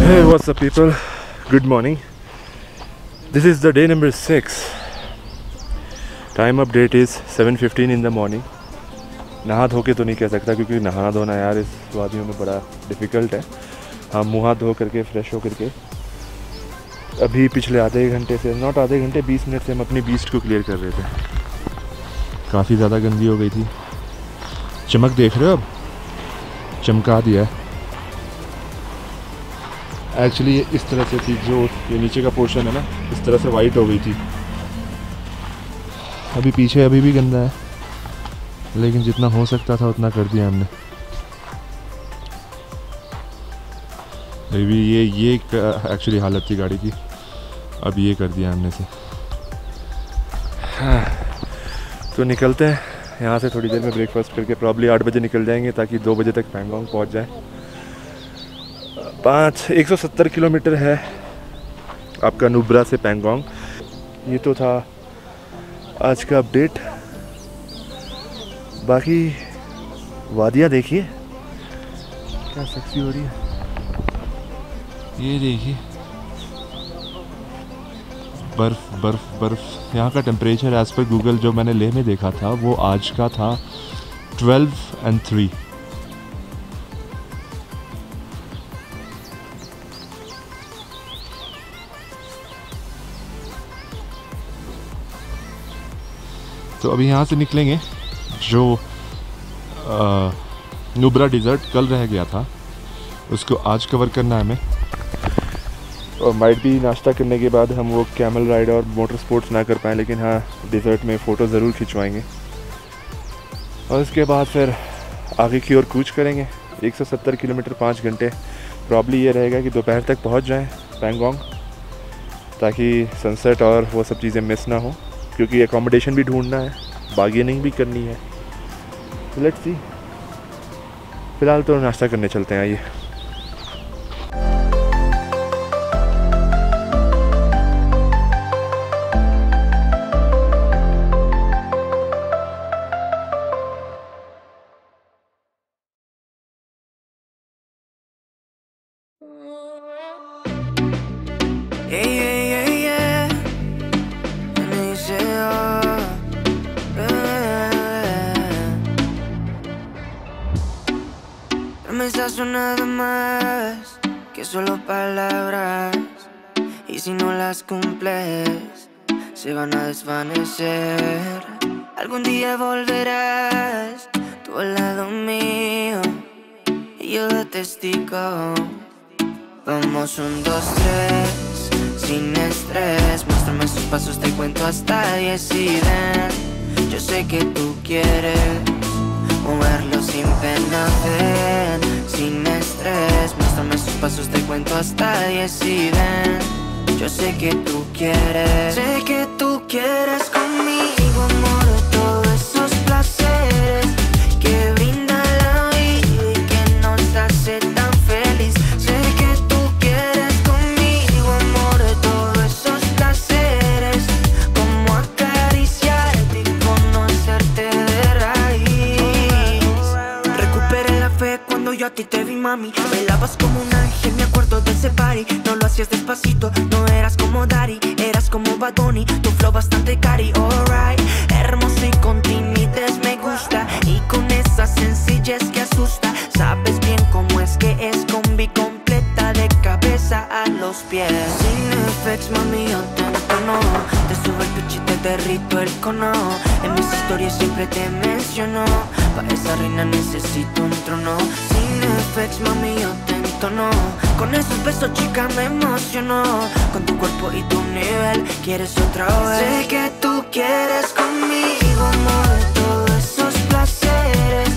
Hey, what's up people? Good morning. This is the day number 6. Time update is 7:15 in the morning. नहा धो के तो नहीं कह सकता क्योंकि नहाना धोना यार इस वादियों में बड़ा डिफ़िकल्ट है। हम मुँह हाथ धो करके फ्रेश हो करके अभी पिछले आधे घंटे से नॉट आधे घंटे 20 मिनट से हम अपनी बीस्ट को क्लियर कर रहे थे। काफ़ी ज़्यादा गंदी हो गई थी। चमक देख रहे हो, अब चमका दिया है। एक्चुअली ये इस तरह से थी, जो ये नीचे का पोर्शन है ना इस तरह से वाइट हो गई थी। अभी पीछे अभी भी गंदा है, लेकिन जितना हो सकता था उतना कर दिया हमने। अभी ये एक्चुअली हालत थी गाड़ी की, अब ये कर दिया हमने से। हाँ, तो निकलते हैं यहाँ से थोड़ी देर में ब्रेकफास्ट करके। प्रॉब्ली 8 बजे निकल जाएंगे ताकि 2 बजे तक पैंगोंग पहुँच जाए। 170 किलोमीटर है आपका नुब्रा से पैंगोंग। ये तो था आज का अपडेट। बाकी वादियाँ देखिए क्या सेक्सी हो रही है। ये देखिए बर्फ़ बर्फ़ बर्फ़। यहाँ का टेम्परेचर एज़ पर गूगल जो मैंने लेह में देखा था वो आज का था 12 और 3। तो अभी यहाँ से निकलेंगे। जो नुब्रा डिज़र्ट कल रह गया था उसको आज कवर करना है हमें। और माइट भी नाश्ता करने के बाद हम वो कैमल राइड और मोटर स्पोर्ट्स ना कर पाएँ, लेकिन हाँ डिज़र्ट में फ़ोटो ज़रूर खिंचवाएंगे। और उसके बाद फिर आगे की ओर कूच करेंगे। 170 किलोमीटर 5 घंटे। प्रॉब्ली ये रहेगा कि दोपहर तक पहुँच जाएँ पैंगोंग, ताकि सनसेट और वो सब चीज़ें मिस ना हो, क्योंकि एकोमोडेशन भी ढूंढना है, बार्गेनिंग भी करनी है। Let's see. फ़िलहाल तो नाश्ता करने चलते हैं। आइए। Son nada más que solo palabras, y si no las cumples se van a desvanecer. Algún día volverás tú al lado mío y yo de testigo. Vamos 1, 2, 3 sin estrés. Muéstrame sus pasos, te cuento hasta 10 y ven. Yo sé que tú quieres moverlo sin pena, ven, sin estrés. Muéstrame sus pasos, te cuento hasta 10 y ven. Yo sé que tú quieres. Sé que tú quieres conmigo, amor, todos esos placeres que brinda la vida y que nos hace tan feliz. Sé que tú quieres conmigo, amor, todos esos placeres, como acariciarte y conocerte de raíz. Recuperé la fe cuando yo a ti te vi, mami. Bailabas como un ángel, me acuerdo de ese party. No lo hacías despacito, no eras como Daddy, eras como Bad Bunny, tu flow bastante cari, alright. Hermoso y con timidez me gusta, y con esa sencillez que asusta. Sabes bien cómo es que es combi completa de cabeza a los pies. Sin effects, mami, yo te entono. Te subo el pecho y te derrito el cono. En mis historias siempre te menciono. Para esa reina necesito un trono. Sin effects, mami, yo te entono. Con esos besos, chica, me emociono. Con tu cuerpo y tu nivel, quieres otra vez. Sé que tú quieres conmigo, amor, todos esos placeres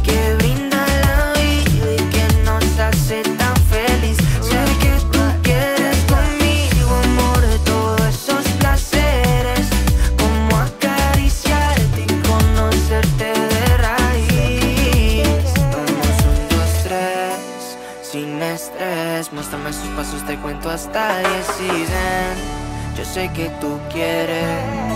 que brinda la vida y que nos hace tan feliz. Sé que tú quieres conmigo, amor, todos esos placeres, como acariciarte y conocerte de raíz. Vamos 1, 2, 3 sin estrés. Muéstrame sus pasos, te cuento hasta 10 y ven. Yo sé que tú quieres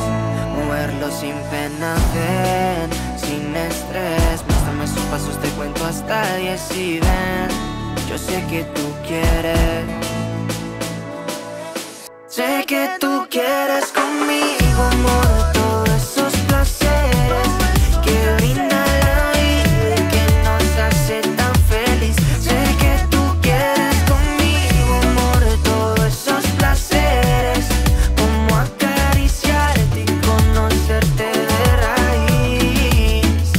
moverlo sin pena, ven, sin estrés. Muéstrame sus pasos, te cuento hasta 10 y ven. Yo sé que tú quieres. Sé que tú quieres conmigo, amor, todos esos placeres que brinda la vida y que nos hace tan feliz. Sé que tú quieres conmigo, amor, todos esos placeres, como acariciarte y conocerte de raíz.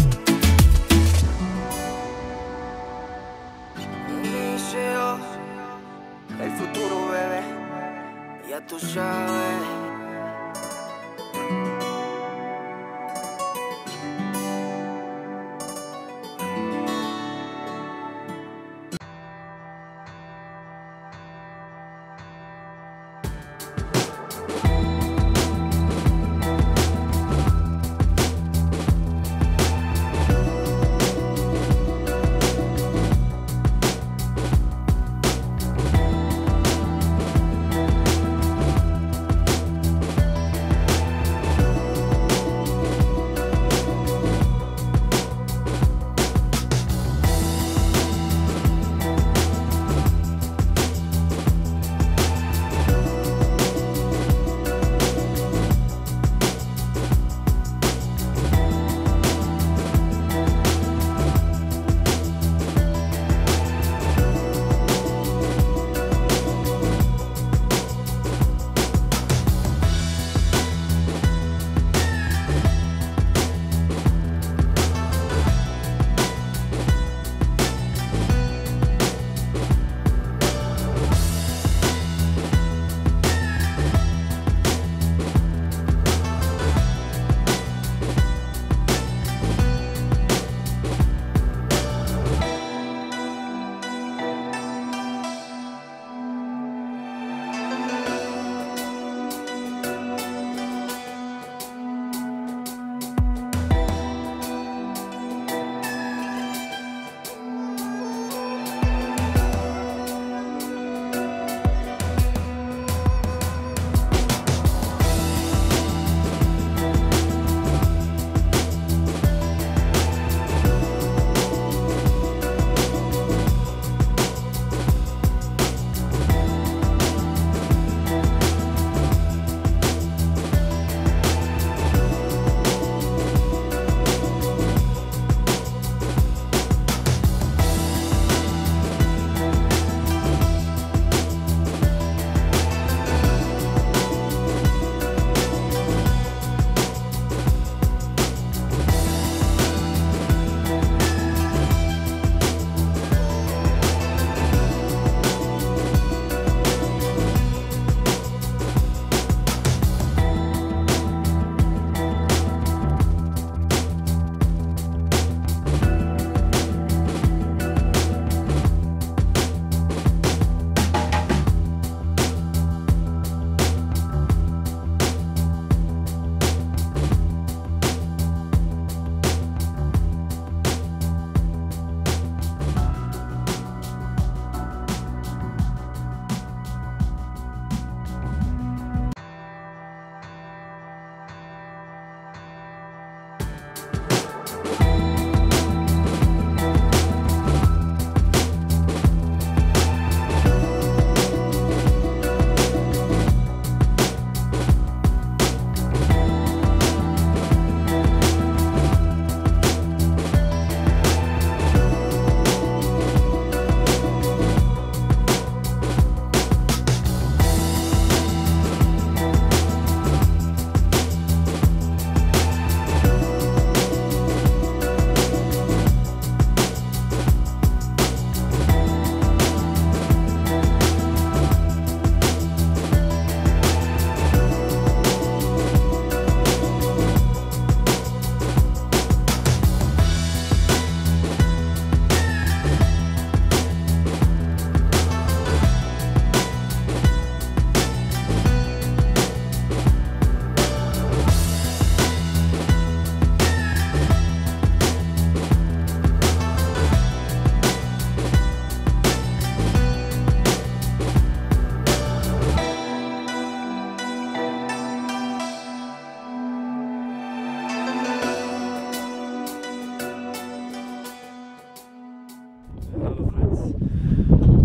Inicio el futuro, bebé. Ya tú sabes.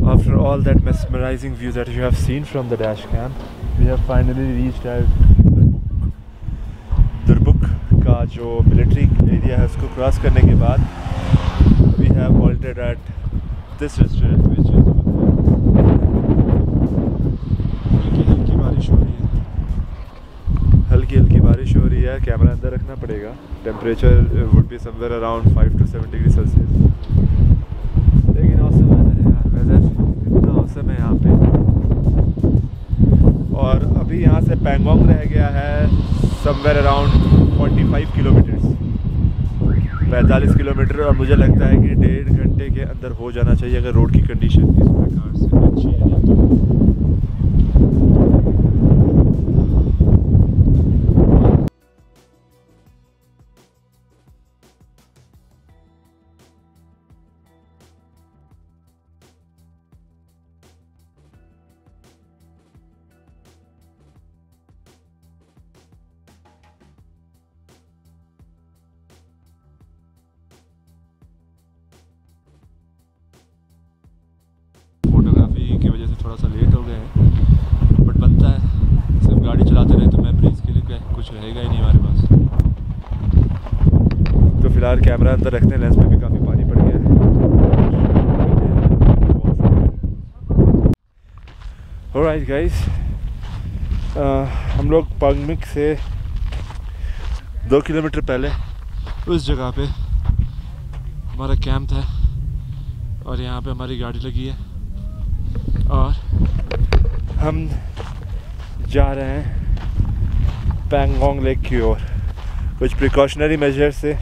After all that mesmerizing view that you have seen from the dash cam, we have finally reached at Durbuk का जो military area है उसको cross करने के बाद we have halted at this restaurant which is हल्की बारिश हो रही है, हल्की बारिश हो रही है। कैमरा अंदर रखना पड़ेगा। Temperature would be somewhere around 5 to 7 degree Celsius. लेकिन औसम वेदर है यार, वेदर इतना औसम है यहाँ पे। और अभी यहाँ से पैंगोंग रह गया है समवेयर अराउंड 45 किलोमीटर्स, 45 किलोमीटर। और मुझे लगता है कि 1.5 घंटे के अंदर हो जाना चाहिए अगर रोड की कंडीशन इस प्रकार से अच्छी है। की वजह से थोड़ा सा लेट हो गए हैं, बट बनता है। सिर्फ गाड़ी चलाते रहे तो मेमोरीज के लिए कुछ रहेगा ही नहीं हमारे पास। तो फिलहाल कैमरा अंदर रखते हैं, लेंस में भी काफ़ी पानी पड़ गया है। ऑलराइट गाइस, हम लोग पंगमिक से 2 किलोमीटर पहले उस जगह पे हमारा कैंप है और यहाँ पे हमारी गाड़ी लगी है और हम जा रहे हैं पैंगोंग लेक की ओर। कुछ प्रिकॉशनरी मेजर से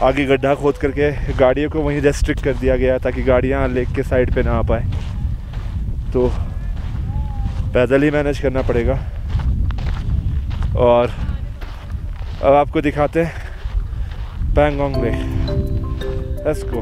आगे गड्ढा खोद करके गाड़ियों को वहीं रेस्ट्रिक्ट कर दिया गया ताकि गाड़ियाँ लेक के साइड पे ना आ पाए। तो पैदल ही मैनेज करना पड़ेगा। और अब आपको दिखाते हैं Pangong lake. Let's go.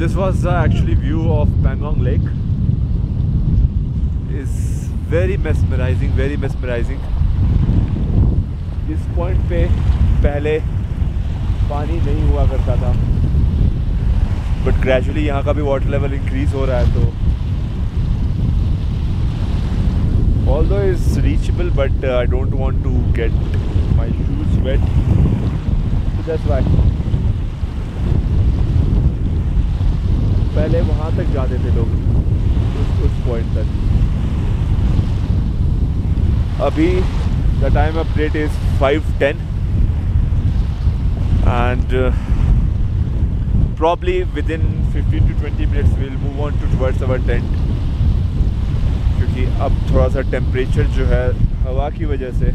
This was the actually view of Pangong Lake. It's very mesmerizing, very mesmerizing. इस पॉइंट पे पहले पानी नहीं हुआ करता था, बट ग्रेजुअली यहाँ का भी वाटर लेवल इंक्रीज हो रहा है। तो although it's reachable, but I don't want to get my shoes wet, so that's why पहले वहाँ तक जाते थे लोग, उस पॉइंट तक। अभी the time of that is 5:10 and probably within 15 to 20 minutes we'll move on towards our tent, क्योंकि अब थोड़ा सा टेम्परेचर जो है हवा की वजह से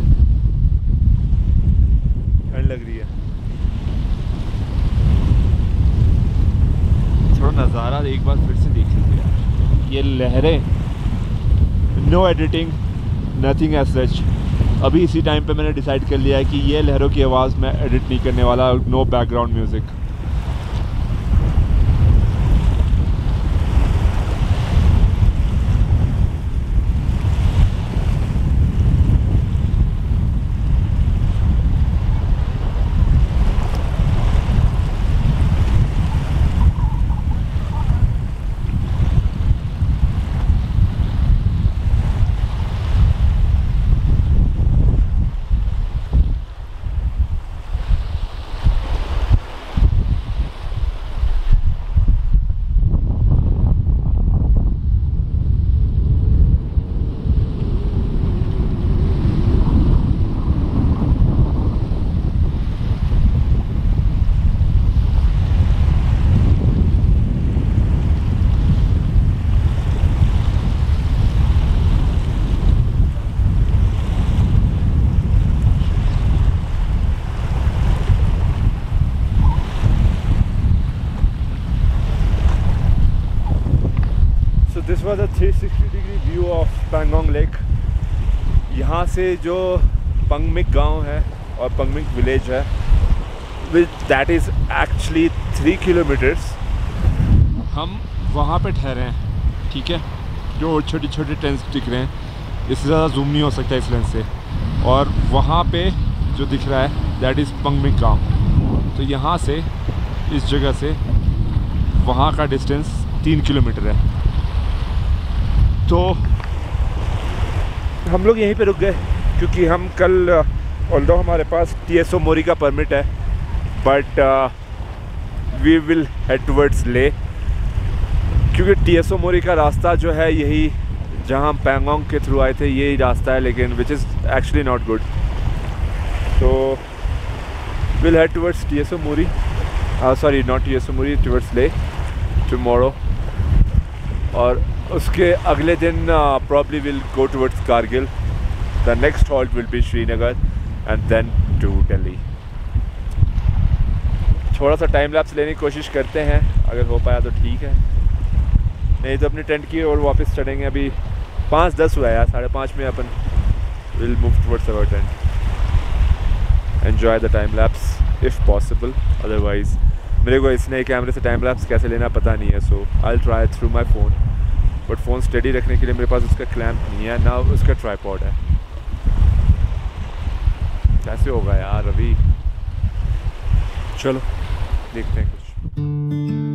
ठंड लग रही है। थोड़ा नज़ारा एक बार फिर से देख लीजिए यार, ये लहरें, no editing, nothing as such. अभी इसी टाइम पे मैंने डिसाइड कर लिया है कि ये लहरों की आवाज़ मैं एडिट नहीं करने वाला, no background music. This was a 360 degree view of Pangong lake. यहाँ से जो पंगमिक गांव है और पंगमिक विलेज है, दैट इज़ एक्चुअली 3 किलोमीटर्स। हम वहाँ पे ठहरे हैं, ठीक है, जो छोटे छोटे टेंट्स दिख रहे हैं, इससे ज़्यादा जूम नहीं हो सकता इस लेंस से। और वहाँ पे जो दिख रहा है दैट इज़ पंगमिक गांव। तो यहाँ से इस जगह से वहाँ का डिस्टेंस 3 किलोमीटर है। तो हम लोग यहीं पे रुक गए क्योंकि हम कल ऑल्दो हमारे पास TSO मोरी का परमिट है, but we will head towards Leh, क्योंकि TSO मोरी का रास्ता जो है यही जहाँ हम पैंगोंग के थ्रू आए थे यही रास्ता है, लेकिन which is actually not good. तो will head towards TSO Moriri, sorry not TSO Moriri, towards Leh tomorrow. और उसके अगले दिन probably will go towards Kargil. The next halt will be Srinagar and then to Delhi. थोड़ा सा टाइम लैप्स लेने की कोशिश करते हैं, अगर हो पाया तो ठीक है, नहीं तो अपने टेंट की ओर वापस चढ़ेंगे। अभी 5:10 हुआ है यार, 5:30 में अपन will move towards our tent. Enjoy the time lapse if possible. Otherwise मेरे को इस नए कैमरे से टाइम लैप्स कैसे लेना पता नहीं है, so I'll try through my phone. But phone study रखने के लिए मेरे पास उसका क्लैम्प नहीं है, ना उसका ट्राइपॉड है। कैसे होगा यार अभी, चलो देखते हैं कुछ।